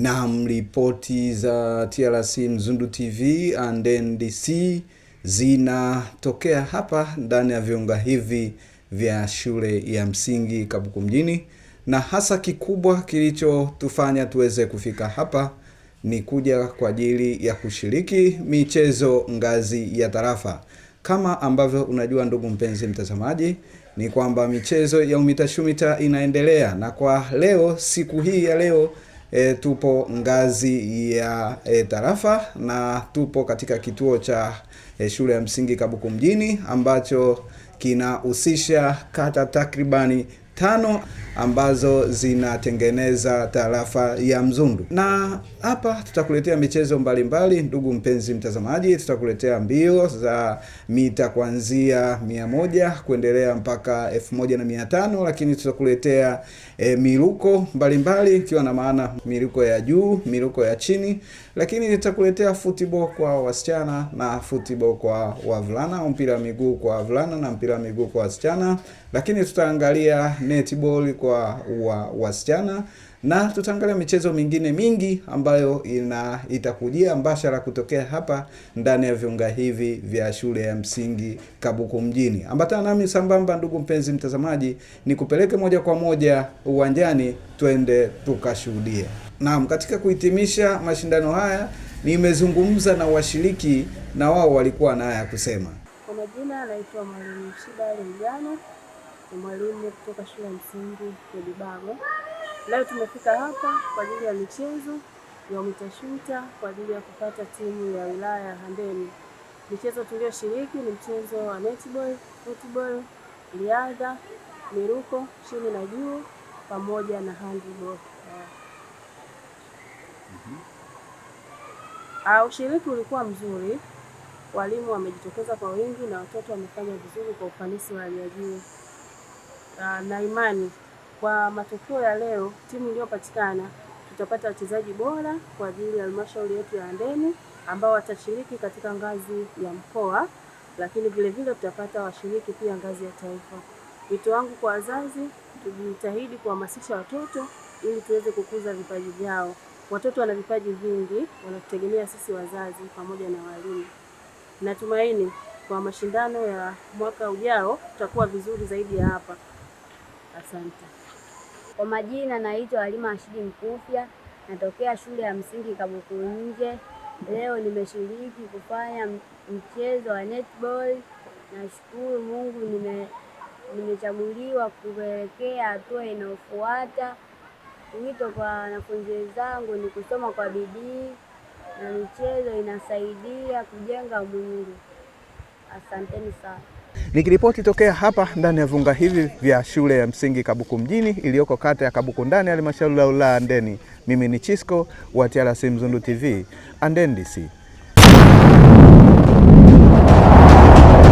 Na ripoti za TRC Mzundu TV and NDC zinatokea hapa ndani ya viunga hivi vya shule ya msingi Kabuku mjini, na hasa kikubwa kilichotufanya tuweze kufika hapa ni kuja kwa ajili ya kushiriki michezo ngazi ya tarafa. Kama ambavyo unajua ndugu mpenzi mtazamaji, ni kwamba michezo ya UMITA inaendelea, na kwa leo, siku hii ya leo, tupo ngazi ya tarafa, na tupo katika kituo cha shule ya msingi Kabuku mjini ambacho kinahusisha kata takribani 5 ambazo zinatengeneza tarafa ya Mzundu. Na hapa tutakuletea michezo mbalimbali ndugu mpenzi mtazamaji. Tutakuletea mbio za mita kuanzia 100 kuendelea mpaka 1500, lakini tutakuletea miruko mbalimbali, ikiwa na maana miruko ya juu, miruko ya chini, lakini tutakuletea football kwa wasichana na football kwa wavulana, mpira wa miguu kwa wavulana na mpira wa miguu kwa wasichana, lakini tutaangalia netball kwa wasichana, na tutaangalia michezo mingine mingi ambayo itakujia mbashara kutokea hapa ndani ya viunga hivi vya shule ya msingi Kabuku mjini. Ambatana nami sambamba ndugu mpenzi mtazamaji, nikupeleke moja kwa moja uwanjani, twende tukashuhudie. Naam, katika kuhitimisha mashindano haya nimezungumza na washiriki, na wao walikuwa na haya kusema. Kwa majina anaitwa Mwalimu Shida Lijano, ni mwalimu kutoka shule ya msingi Kedibago. Leo tumefika hapa kwa ajili ya michezo ya UMITA kwa ajili ya kupata timu ya wilaya ya Handeni. Michezo tulioshiriki ni mchezo wa netball, football, riadha, miruko chini na juu pamoja na handball. Ushiriki ulikuwa mzuri. Walimu wamejitokeza kwa wingi na watoto wamefanya vizuri kwa ufanisi wa hali ya juu. Na imani kwa matokeo ya leo, timu iliyopatikana tutapata wachezaji bora kwa ajili ya halmashauri yetu ya Handeni ambao watashiriki katika ngazi ya mkoa, lakini vile vile tutapata washiriki pia ngazi ya taifa. Wito wangu kwa wazazi, tujitahidi kuhamasisha watoto ili tuweze kukuza vipaji vyao. Watoto wana vipaji vingi, wanatutegemea sisi wazazi pamoja na walimu. Natumaini kwa mashindano ya mwaka ujao tutakuwa vizuri zaidi ya hapa. Asante. Kwa majina naitwa Halima Ashidi Mkufya, natokea shule ya msingi Kabuku nje. Leo nimeshiriki kufanya mchezo wa netball. Nashukuru Mungu nimechaguliwa kuelekea hatua inayofuata. Wito kwa wanafunzi wenzangu ni kusoma kwa bidii, na michezo inasaidia kujenga mwili. Asanteni sana. Nikiripoti tokea hapa ndani ya viunga hivi vya shule ya msingi Kabuku mjini iliyoko kata ya Kabuku ndani ya halmashauri ya wilaya Handeni, mimi ni Chisco wa TRC Mzundu TV and NDC.